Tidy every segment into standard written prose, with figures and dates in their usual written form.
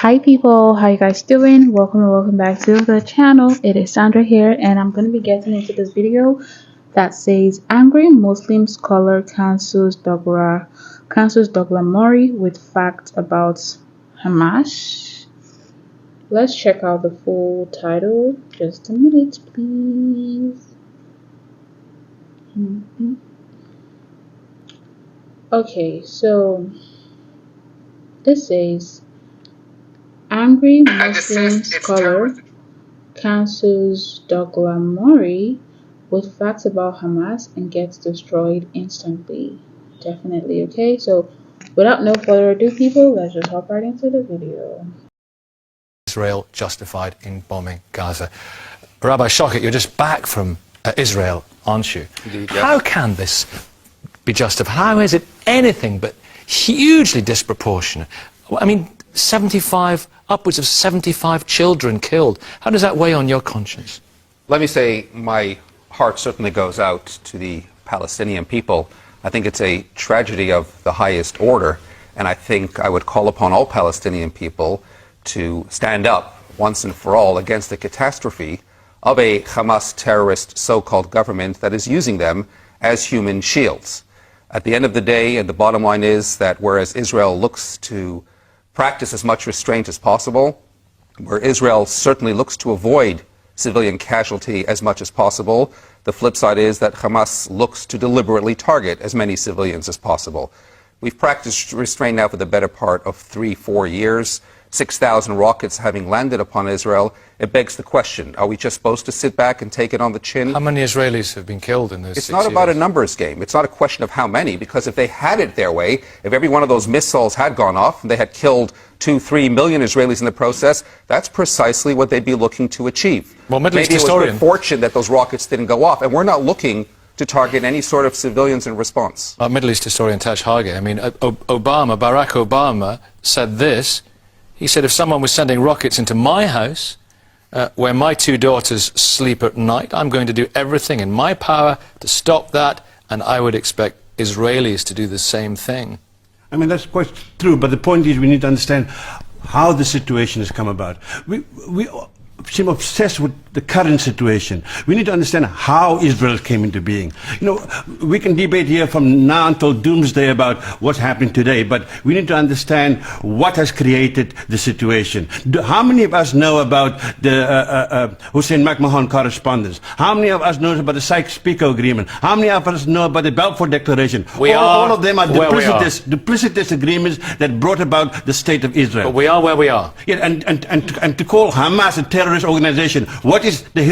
Hi people, how you guys doing? Welcome back to the channel. It is Sandra here, and I'm going to be getting into this video that says angry Muslim scholar cancels Douglas Murray with facts about Hamas. Let's check out the full title. Just a minute, please. Okay, so this says angry Muslim scholar cancels Douglas Murray with facts about Hamas and gets destroyed instantly. Definitely. Okay, so without no further ado, people, let's just hop right into the video. Israel justified in bombing Gaza. Rabbi Shochet, you're just back from Israel, aren't you? Indeed, yes. How can this be justified? How is it anything but hugely disproportionate? I mean, upwards of 75 children killed. How does that weigh on your conscience? Let me say my heart certainly goes out to the Palestinian people. I think it's a tragedy of the highest order, and I think I would call upon all Palestinian people to stand up once and for all against the catastrophe of a Hamas terrorist so-called government that is using them as human shields. At the end of the day, and the bottom line is that whereas Israel looks to practice as much restraint as possible, where Israel certainly looks to avoid civilian casualty as much as possible, the flip side is that Hamas looks to deliberately target as many civilians as possible. We've practiced restraint now for the better part of 3-4 years. 6,000 rockets having landed upon Israel. It begs the question, are we just supposed to sit back and take it on the chin? How many Israelis have been killed in those 6 years? It's not about a numbers game. It's not a question of how many, because if they had it their way, if every one of those missiles had gone off and they had killed 2-3 million Israelis in the process, that's precisely what they'd be looking to achieve. Well, Middle East Maybe it was historian. good fortune that those rockets didn't go off, and we're not looking to target any sort of civilians in response. Middle East historian Taj Hage, I mean, Barack Obama said this. He said if someone was sending rockets into my house, where my 2 daughters sleep at night, I'm going to do everything in my power to stop that, and I would expect Israelis to do the same thing. I mean, that's quite true, but the point is we need to understand how the situation has come about. We seem obsessed with the current situation. We need to understand how Israel came into being. You know, we can debate here from now until doomsday about what's happening today, but we need to understand what has created the situation. How many of us know about the Hussein McMahon correspondence? How many of us know about the Sykes-Picot Agreement? How many of us know about the Balfour Declaration? All of them are duplicitous agreements that brought about the state of Israel. But we are where we are. Yeah, and to call Hamas a terrorist organization, what is the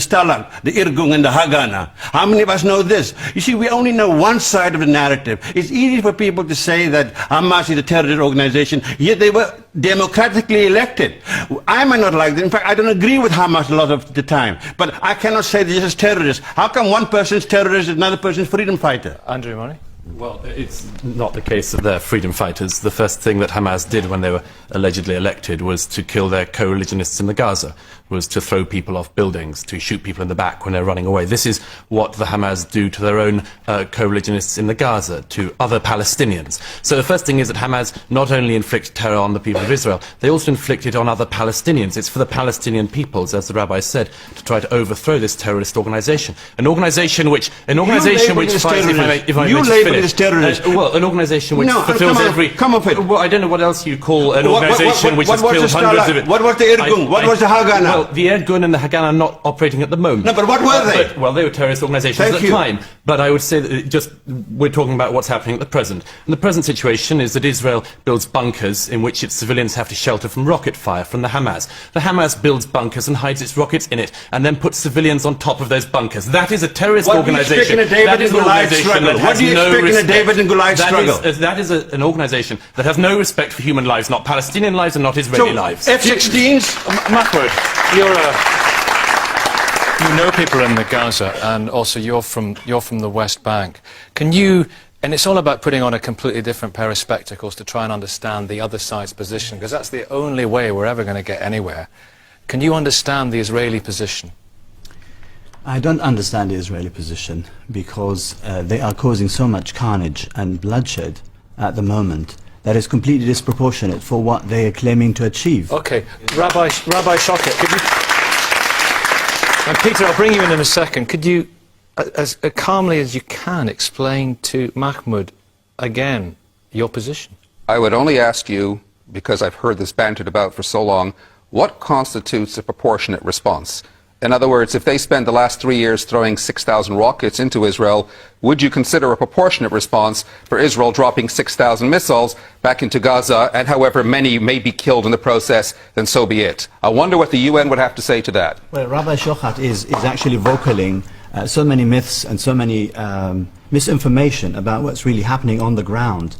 Stalag, the Irgun and the Haganah? How many of us know this? You see, we only know one side of the narrative. It's easy for people to say that Hamas is a terrorist organization, yet they were democratically elected. I might not like that. In fact, I don't agree with Hamas a lot of the time. But I cannot say this is terrorist. How come one person's terrorist and another person's freedom fighter? Andrew Money? Well, it's not the case that they're freedom fighters. The first thing that Hamas did when they were allegedly elected was to kill their co-religionists in the Gaza, was to throw people off buildings, to shoot people in the back when they're running away. This is what the Hamas do to their own co-religionists in the Gaza, to other Palestinians. So the first thing is that Hamas not only inflict terror on the people of Israel, they also inflict it on other Palestinians. It's for the Palestinian peoples, as the rabbi said, to try to overthrow this terrorist organization. An organization which fights, if I may just finish. As terrorist. Well, an organisation which fulfills every... Come up with it. Well, I don't know what else you call an organisation which has killed hundreds of it. What was the Irgun? What was the Haganah? Well, the Irgun and the Haganah are not operating at the moment. No, but what were they? Well, they were terrorist organisations at the time. But I would say that we're talking about what's happening at the present. And the present situation is that Israel builds bunkers in which its civilians have to shelter from rocket fire from the Hamas. The Hamas builds bunkers and hides its rockets in it, and then puts civilians on top of those bunkers. That is a terrorist organisation. That is an organisation that has no respect. In a David and Goliath struggle. That is an organisation that has no respect for human lives, not Palestinian lives and not Israeli lives. F-16s? Mahmoud, you know people in the Gaza, and also you're from the West Bank. Can you, and it's all about putting on a completely different pair of spectacles to try and understand the other side's position, because that's the only way we're ever going to get anywhere. Can you understand the Israeli position? I don't understand the Israeli position because they are causing so much carnage and bloodshed at the moment that is completely disproportionate for what they are claiming to achieve. Okay, Rabbi Shoket, could you... And Peter, I'll bring you in a second. Could you, as calmly as you can, explain to Mahmoud again your position? I would only ask you, because I've heard this bantered about for so long, what constitutes a proportionate response? In other words, if they spend the last 3 years throwing 6,000 rockets into Israel, would you consider a proportionate response for Israel dropping 6,000 missiles back into Gaza, and however many may be killed in the process, then so be it? I wonder what the UN would have to say to that. Well, Rabbi Shochat is actually vocaling so many myths and so many misinformation about what's really happening on the ground.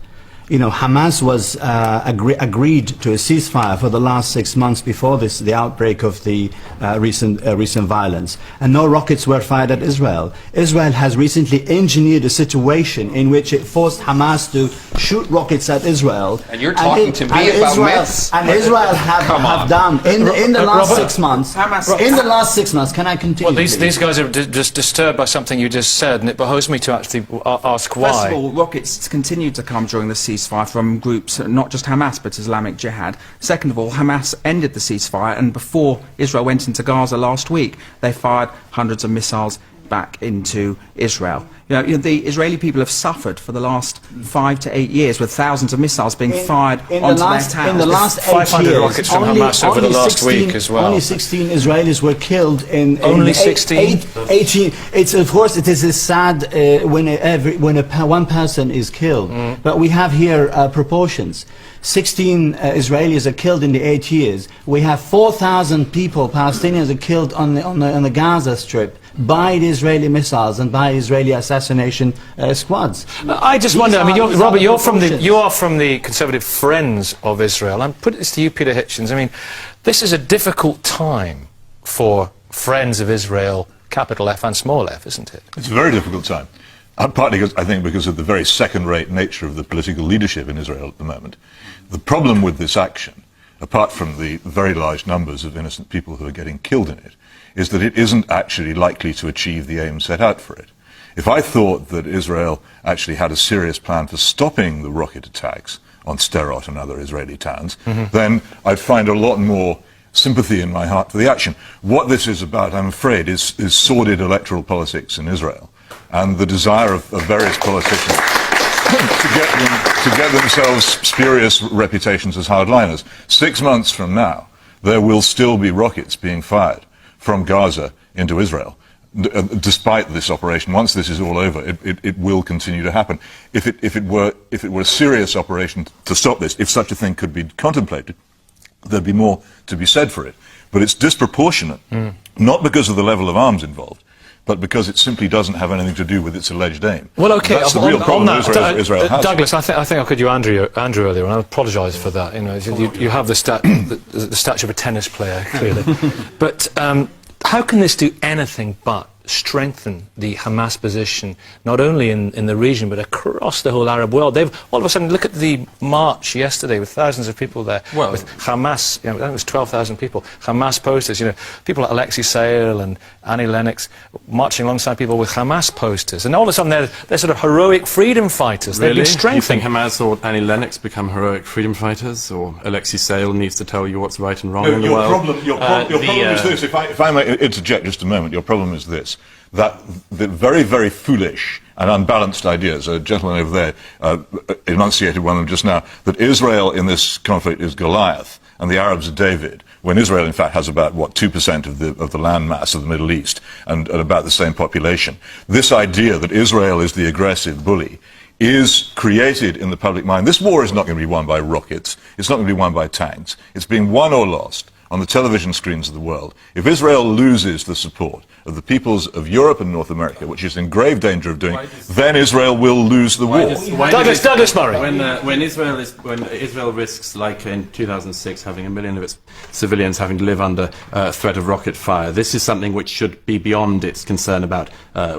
You know, Hamas was agreed to a ceasefire for the last 6 months before the outbreak of the recent violence, and no rockets were fired at Israel. Israel has recently engineered a situation in which it forced Hamas to shoot rockets at Israel. And you're talking to me about myths? And Israel have done in the last 6 months. In the last 6 months, can I continue? Well, these guys are just disturbed by something you just said, and it behoves me to actually ask why. First of all, rockets continued to come during the ceasefire from groups, not just Hamas, but Islamic Jihad. Second of all, Hamas ended the ceasefire, and before Israel went into Gaza last week, they fired hundreds of missiles back into Israel. You know, the Israeli people have suffered for the last 5 to 8 years with thousands of missiles being fired onto their towns. In the last 500 8 years, rockets from Hamas over the last week as well. Only 16 Israelis were killed in only 16. 18. It's, of course, it is sad when one person is killed, but we have here proportions. 16 Israelis are killed in the 8 years. We have 4,000 people, Palestinians, are killed on the Gaza Strip by the Israeli missiles and by Israeli assassination squads. I just wonder. I mean, Robert, you are from the Conservative Friends of Israel. I'm putting this to you, Peter Hitchens. I mean, this is a difficult time for Friends of Israel, capital F and small f, isn't it? It's a very difficult time. Partly, I think, because of the very second-rate nature of the political leadership in Israel at the moment. The problem with this action, apart from the very large numbers of innocent people who are getting killed in it, is that it isn't actually likely to achieve the aim set out for it. If I thought that Israel actually had a serious plan for stopping the rocket attacks on Sderot and other Israeli towns, then I'd find a lot more sympathy in my heart for the action. What this is about, I'm afraid, is sordid electoral politics in Israel, and the desire of various politicians to get themselves spurious reputations as hardliners. 6 months from now, there will still be rockets being fired from Gaza into Israel, despite this operation. Once this is all over, it will continue to happen. If it were a serious operation to stop this, if such a thing could be contemplated, there'd be more to be said for it. But it's disproportionate, not because of the level of arms involved, but because it simply doesn't have anything to do with its alleged aim. Well, okay. That's the real problem Israel has. Douglas, I think I called you Andrew earlier, and I apologise for that. You know, you have the stature of a tennis player, clearly. But how can this do anything but strengthen the Hamas position, not only in the region, but across the whole Arab world? They've all of a sudden, look at the march yesterday with thousands of people there, with Hamas, you know, I think it was 12,000 people, Hamas posters, you know, people like Alexei Sayle and Annie Lennox marching alongside people with Hamas posters, and all of a sudden they're sort of heroic freedom fighters. Really? They've been strengthened. Do you think Hamas or Annie Lennox become heroic freedom fighters, or Alexei Sayle needs to tell you what's right and wrong in the world? Your problem is this, if I may interject just a moment, your problem is this, that the very, very foolish and unbalanced ideas, a gentleman over there enunciated one of them just now, that Israel in this conflict is Goliath and the Arabs are David, when Israel in fact has about, 2% of the land mass of the Middle East and about the same population. This idea that Israel is the aggressive bully is created in the public mind. This war is not going to be won by rockets, it's not going to be won by tanks, it's being won or lost on the television screens of the world. If Israel loses the support of the peoples of Europe and North America, which is in grave danger of doing, then Israel will lose the war. Douglas Murray. When Israel risks, like in 2006, having 1 million of its civilians having to live under threat of rocket fire, this is something which should be beyond its concern about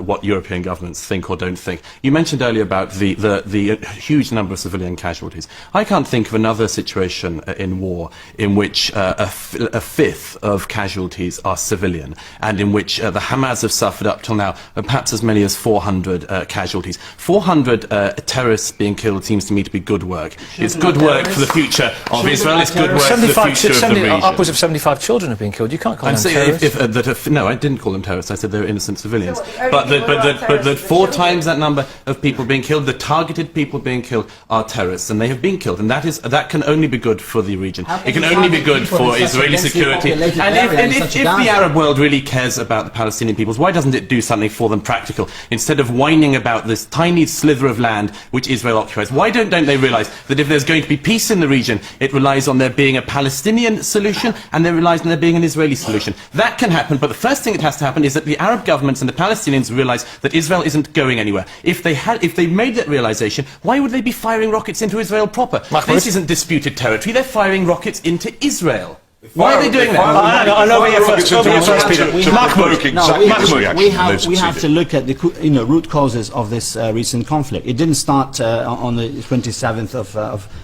what European governments think or don't think. You mentioned earlier about the huge number of civilian casualties. I can't think of another situation in war in which a fifth of casualties are civilian, and in which the Hamas have suffered up till now perhaps as many as 400 casualties. 400 terrorists being killed seems to me to be good work. It's good work for the future of Israel. It's good work for the future of the region. Upwards of 75 children have been killed. You can't call them terrorists. No, I didn't call them terrorists. I said they were innocent civilians. But that 4 times that number of people being killed, the targeted people being killed, are terrorists, and they have been killed, and that can only be good for the region. It can only be good for Israeli security. And if the Arab world really cares about the Palestinian peoples, why doesn't it do something for them practical instead of whining about this tiny slither of land which Israel occupies? Why don't they realise that if there's going to be peace in the region, it relies on there being a Palestinian solution and it relies on there being an Israeli solution? That can happen, but the first thing that has to happen is that the Arab governments and the Palestinians realise that Israel isn't going anywhere. If they made that realisation, why would they be firing rockets into Israel proper? This isn't disputed territory. They're firing rockets into Israel. Why are they doing that? I know you're first, Peter. We have to look at the root causes of this recent conflict. It didn't start on the 27th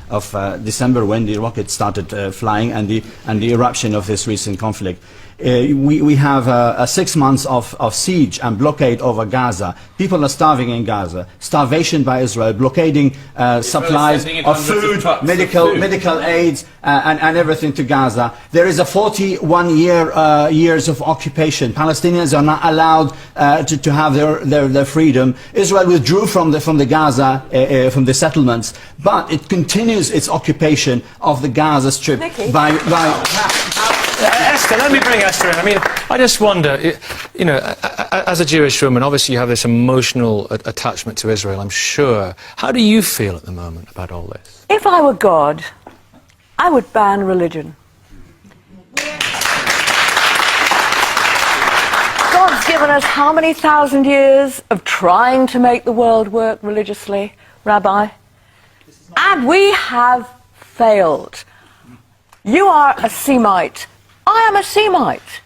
of December when the rockets started flying and the eruption of this recent conflict. We have 6 months of siege and blockade over Gaza. People are starving in Gaza. Starvation by Israel, blockading supplies of food, medical aids, and everything to Gaza. There is a 41 years of occupation. Palestinians are not allowed to have their freedom. Israel withdrew from the Gaza, from the settlements, but it continues its occupation of the Gaza Strip by Esther, let me bring Esther in. I mean, I just wonder, you know, as a Jewish woman, obviously you have this emotional attachment to Israel, I'm sure. How do you feel at the moment about all this? If I were God, I would ban religion. God's given us how many thousand years of trying to make the world work religiously, Rabbi? And we have failed. You are a Semite. I am a Semite.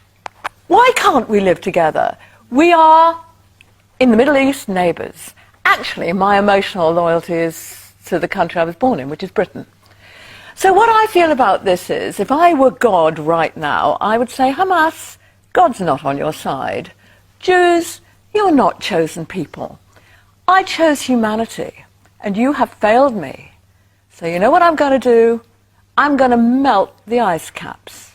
Why can't we live together? We are, in the Middle East, neighbours. Actually, my emotional loyalty is to the country I was born in, which is Britain. So what I feel about this is, if I were God right now, I would say, Hamas, God's not on your side. Jews, you're not chosen people. I chose humanity, and you have failed me. So you know what I'm going to do? I'm going to melt the ice caps.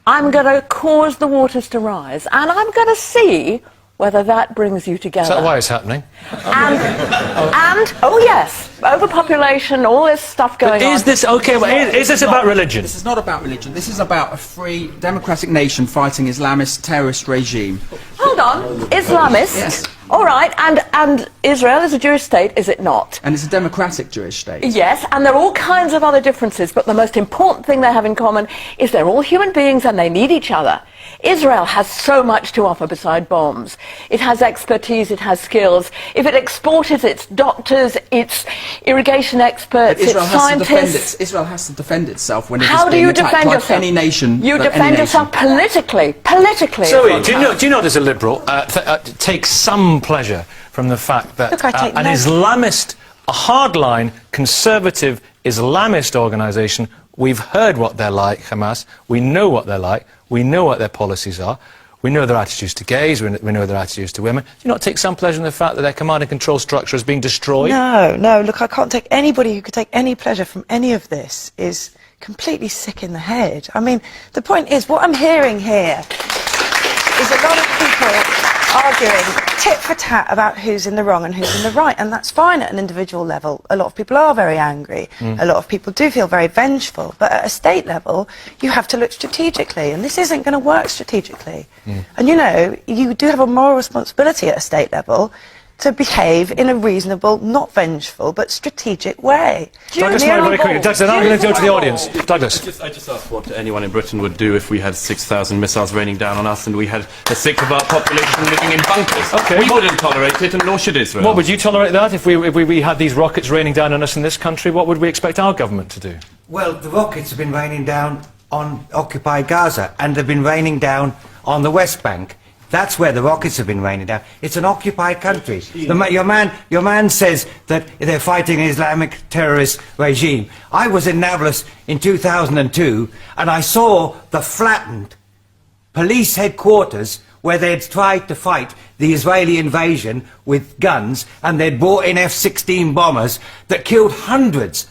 I'm going to cause the waters to rise, and I'm going to see whether that brings you together. Is that why it's happening? And oh yes, overpopulation, all this stuff going on. Is this, okay, is this about religion? This is not about religion. This is about a free, democratic nation fighting Islamist terrorist regime. Hold on, Islamists? Yes. All right, and Israel is a Jewish state, is it not? And it's a democratic Jewish state. Yes, and there are all kinds of other differences, but the most important thing they have in common is they're all human beings and they need each other. Israel has so much to offer beside bombs. It has expertise, it has skills. If it exported its doctors, its irrigation experts, its scientists... Israel has to defend itself when it How is do you being attacked defend like yourself? any nation. You defend yourself politically. Politically. So, do you know, as a liberal, take some pleasure from the fact that an Islamist, a hardline, conservative Islamist organisation, we've heard what they're like, Hamas, we know what they're like, we know what their policies are, we know their attitudes to gays, we know their attitudes to women. Do you not take some pleasure in the fact that their command and control structure is being destroyed? No, look, I can't take anybody who could take any pleasure from any of this is completely sick in the head. I mean, the point is, what I'm hearing here is a lot of people arguing tit for tat about who's in the wrong and who's in the right, and that's fine at an individual level. A lot of people are very angry. A lot of people do feel very vengeful, but at a state level you have to look strategically, and this isn't going to work strategically. And you know, you do have a moral responsibility at a state level to behave in a reasonable, not vengeful, but strategic way. Douglas, very quickly. Douglas, I'm going to go to the audience. Douglas. I just asked what anyone in Britain would do if we had 6,000 missiles raining down on us and we had a sixth of our population living in bunkers. Okay. We wouldn't tolerate it, and nor should Israel. What, would you tolerate that if we had these rockets raining down on us in this country? What would we expect our government to do? Well, the rockets have been raining down on occupied Gaza, and they've been raining down on the West Bank. That's where the rockets have been raining down. It's an occupied country. Your man says that they're fighting an Islamic terrorist regime. I was in Nablus in 2002, and I saw the flattened police headquarters where they'd tried to fight the Israeli invasion with guns, and they'd brought in F-16 bombers that killed hundreds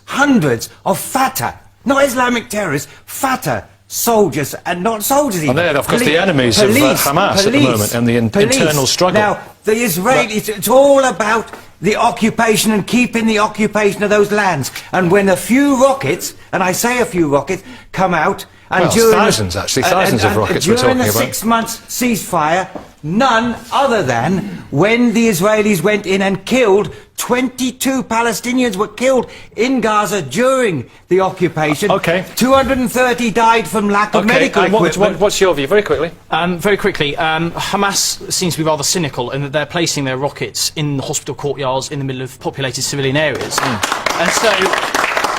of Fatah, not Islamic terrorists, Fatah soldiers, and not soldiers even. And they're, of course, the enemies of Hamas at the moment, and the internal struggle. Now, the Israelis, it's all about the occupation and keeping the occupation of those lands. And when a few rockets, and I say a few rockets, come out, and well, during thousands, actually, thousands of rockets we're talking about. During the 6 months ceasefire, none other than when the Israelis went in and killed 22 Palestinians were killed in Gaza during the occupation. Okay. 230 died from lack of medical equipment. What's your view? Very quickly. Hamas seems to be rather cynical in that they're placing their rockets in the hospital courtyards in the middle of populated civilian areas. And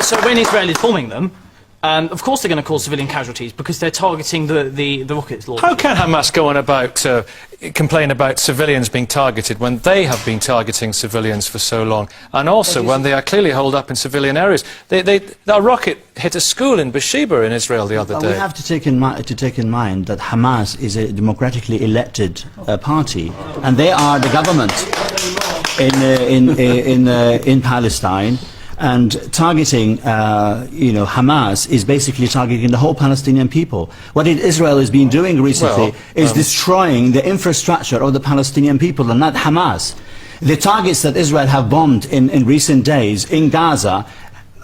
so when Israel is bombing them, of course they're going to cause civilian casualties because they're targeting the rockets launch. How can Hamas go on about complain about civilians being targeted when they have been targeting civilians for so long, and also when they are clearly holed up in civilian areas? A rocket hit a school in Beersheba in Israel the other day. We have to take in mind that Hamas is a democratically elected party, and they are the government in Palestine. And targeting, Hamas is basically targeting the whole Palestinian people. What Israel has been doing recently is destroying the infrastructure of the Palestinian people, and not Hamas. The targets that Israel have bombed in recent days in Gaza,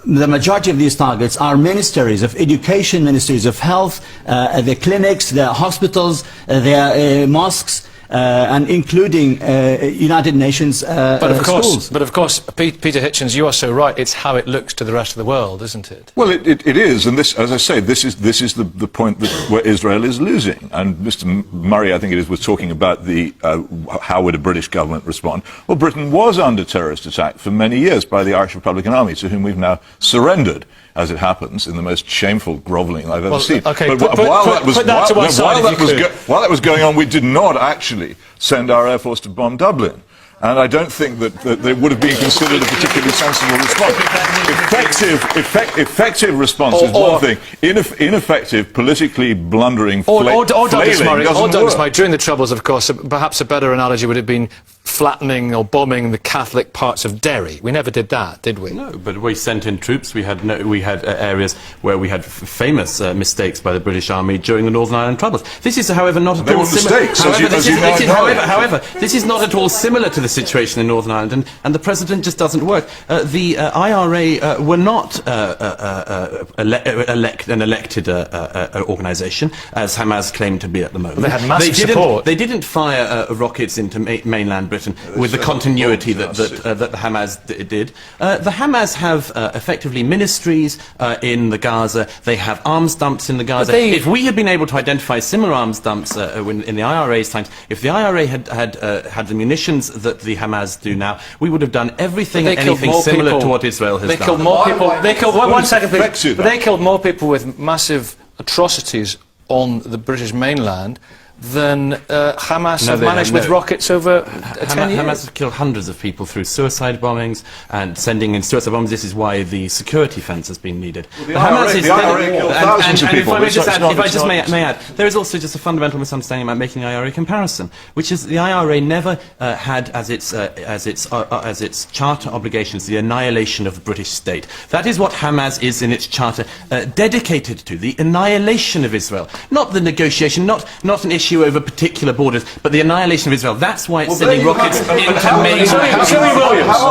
the majority of these targets are ministries of education, ministries of health, the clinics, the hospitals, the mosques, and including United Nations schools. But of course, Peter Hitchens, you are so right. It's how it looks to the rest of the world, isn't it? Well, it is, and this, as I say, this is the point where Israel is losing. And Mr. Murray, I think it is, was talking about the how would a British government respond? Well, Britain was under terrorist attack for many years by the Irish Republican Army, to whom we've now surrendered, as it happens, in the most shameful grovelling I've ever seen. Okay, but while that was going on, we did not actually send our Air Force to bomb Dublin. And I don't think that they would have been considered a particularly sensible response. Effective response is one thing. Ineffective, politically blundering, Douglas Murray, work. during the Troubles, of course, perhaps a better analogy would have been flattening or bombing the Catholic parts of Derry. We never did that, did we? No, but we sent in troops. We had areas where we had famous mistakes by the British Army during the Northern Ireland Troubles. This is, however, not at all similar. However, this is not at all similar to the situation in Northern Ireland, and the President just doesn't work. The IRA were not an elected organisation, as Hamas claimed to be at the moment. They had massive support. They didn't fire rockets into mainland Britain with the continuity that Hamas did. The Hamas have effectively ministries in the Gaza. They have arms dumps in the Gaza. If we had been able to identify similar arms dumps in the IRA's times, if the IRA had the munitions that the Hamas do now, we would have done anything similar to what Israel has done. They killed more people. One second, please. But they killed more people with massive atrocities on the British mainland than Hamas have managed with rockets over 10 years. Hamas have killed hundreds of people through suicide bombings and sending in suicide bombs. This is why the security fence has been needed. Well, the IRA killed thousands of people. If I just may add, there is also just a fundamental misunderstanding about making the IRA comparison, which is the IRA never had as its charter obligations the annihilation of the British state. That is what Hamas is in its charter dedicated to, the annihilation of Israel, not the negotiation, not an issue over particular borders, but the annihilation of Israel. That's why it's sending rockets into mainland.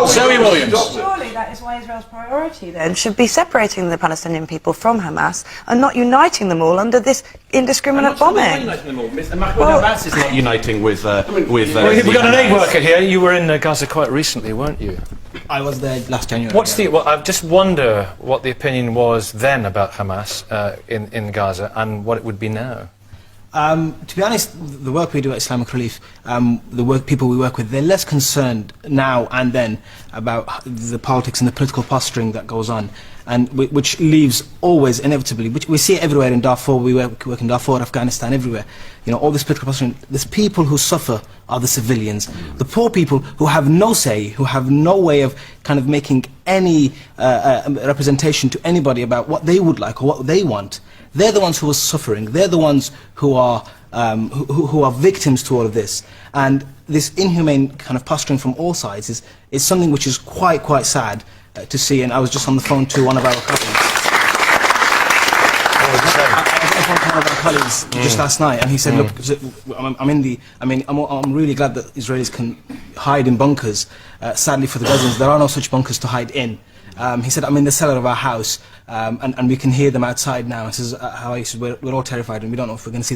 Zoe Williams. Surely that is why Israel's priority then should be separating the Palestinian people from Hamas and not uniting them all under this indiscriminate bombing. Mahmoud Abbas is not uniting with we've got an aid worker here. You were in Gaza quite recently, weren't you? I was there last January. I just wonder what the opinion was then about Hamas in Gaza and what it would be now. To be honest, the work we do at Islamic Relief, people we work with, they're less concerned now and then about the politics and the political posturing that goes on, and which leaves always inevitably, which we see everywhere in Darfur. We work in Darfur, Afghanistan, everywhere. You know, all this political posturing. There's people who suffer are the civilians, the poor people who have no say, who have no way of kind of making any representation to anybody about what they would like or what they want. They're the ones who are suffering. They're the ones who are victims to all of this. And this inhumane kind of posturing from all sides is something which is quite sad to see. And I was just on the phone to one of our colleagues. One of our colleagues just last night, and he said, "Look, I'm really glad that Israelis can hide in bunkers. Sadly for the Gazans, there are no such bunkers to hide in." He said, "I'm in the cellar of our house, and we can hear them outside now." He says, we're all terrified, and we don't know if we're going to see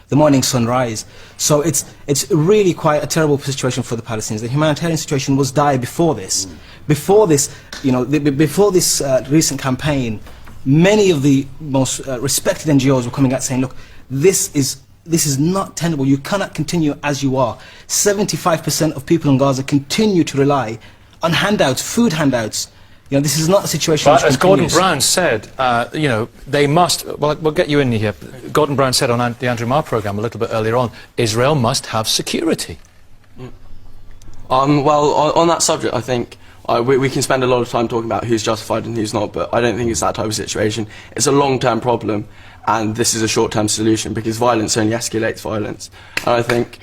the morning sun rise. So it's really quite a terrible situation for the Palestinians. The humanitarian situation was dire before this. Before this, before this recent campaign, many of the most respected NGOs were coming out saying, "Look, this is not tenable. You cannot continue as you are." 75% of people in Gaza continue to rely on handouts, food handouts. You know, this is not a situation but which as continues. Gordon Brown said, you know, they must, well, we'll get you in here. Gordon Brown said on the Andrew Marr programme a little bit earlier on, Israel must have security. Well, on that subject, I think we can spend a lot of time talking about who's justified and who's not, but I don't think it's that type of situation. It's a long-term problem, and this is a short-term solution, because violence only escalates violence. And I think...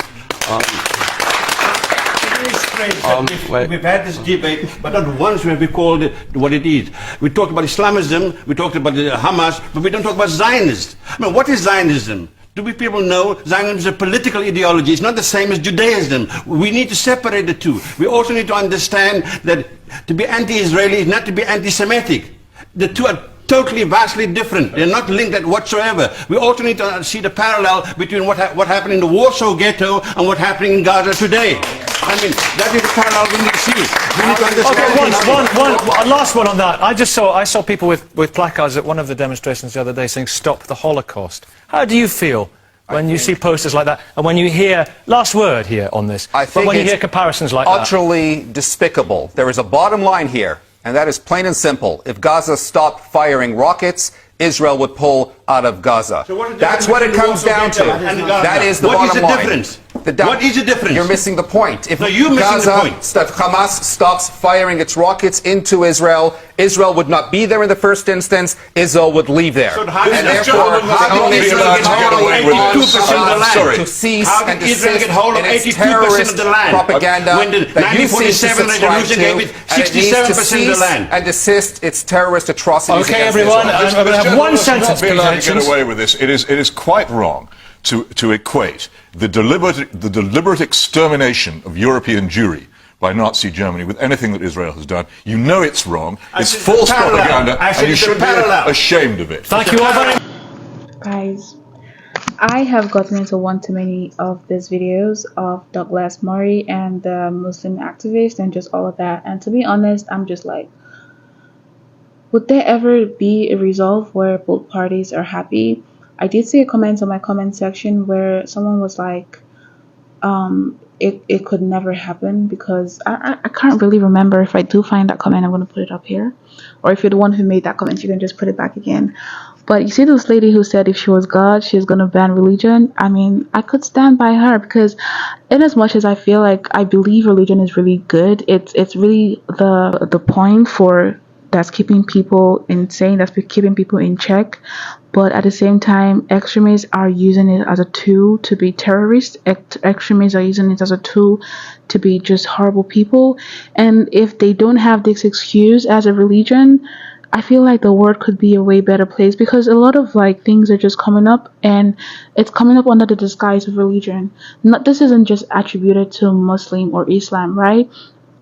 We've had this debate, but not once have we called it what it is. We talked about Islamism, we talked about Hamas, but we don't talk about Zionism. I mean, what is Zionism? Do we people know Zionism is a political ideology? It's not the same as Judaism. We need to separate the two. We also need to understand that to be anti-Israeli is not to be anti-Semitic. The two are totally, vastly different. They're not linked at whatsoever. We also need to see the parallel between what happened in the Warsaw Ghetto and what's happening in Gaza today. I mean, that is the parallel we need to see. We need to understand. Okay, last one on that. I saw people with placards at one of the demonstrations the other day saying, "Stop the Holocaust." How do you feel when you see posters like that, and when you hear, last word here on this, but when you hear comparisons like that? Utterly despicable. There is a bottom line here, and that is plain and simple. If Gaza stopped firing rockets, Israel would pull out of Gaza. So that's what it comes down to. That is the bottom line. What is the difference? What is the difference? You're missing the point. If Gaza, Hamas stops firing its rockets into Israel, Israel would not be there in the first instance. Israel would leave there. So how and therefore, how can Israel get hold of 82% of the land? To cease how can Israel get hold of 82% of the land? Propaganda when the 1947 resolution gave it 67% of the land. And desist its terrorist atrocities. Okay, everyone, I'm going to have one sentence. Not be allowed to get away with this. It is quite wrong to equate the deliberate extermination of European Jewry by Nazi Germany with anything that Israel has done. You know it's wrong. It's false propaganda, and you should be ashamed of it. Thank you all very much. Guys, I have gotten into one too many of these videos of Douglas Murray and the Muslim activist and just all of that. And to be honest, I'm just like, would there ever be a resolve where both parties are happy? I did see a comment on my comment section where someone was like, it could never happen, because I can't really remember. If I do find that comment, I'm going to put it up here. Or if you're the one who made that comment, you can just put it back again. But you see this lady who said if she was God, she's going to ban religion. I mean, I could stand by her, because in as much as I feel like I believe religion is really good, it's really the point that's keeping people insane, that's keeping people in check. But at the same time, extremists are using it as a tool to be terrorists. Extremists are using it as a tool to be just horrible people. And if they don't have this excuse as a religion, I feel like the world could be a way better place, because a lot of like things are just coming up, and it's coming up under the disguise of religion. This isn't just attributed to Muslim or Islam, right?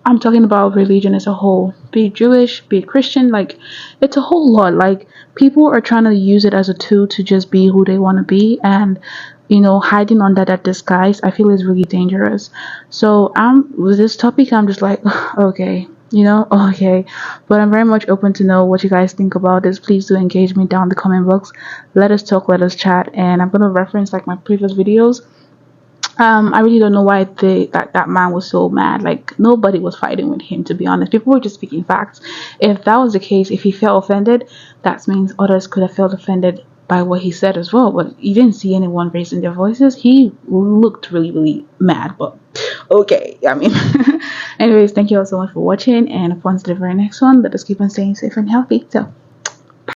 I'm talking about religion as a whole, be it Jewish, be it Christian, like it's a whole lot. Like people are trying to use it as a tool to just be who they want to be, and hiding under that disguise, I feel is really dangerous. So with this topic, I'm just like, okay, You know, okay. But I'm very much open to know what you guys think about this. Please do engage me down in the comment box. Let us talk, let us chat, and I'm gonna reference like my previous videos. I really don't know why that man was so mad. Like, nobody was fighting with him, to be honest. People were just speaking facts. If that was the case, if he felt offended, that means others could have felt offended by what he said as well. But you didn't see anyone raising their voices. He looked really, really mad. But okay, I mean, anyways, thank you all so much for watching, and upon to the very next one, let us keep on staying safe and healthy. So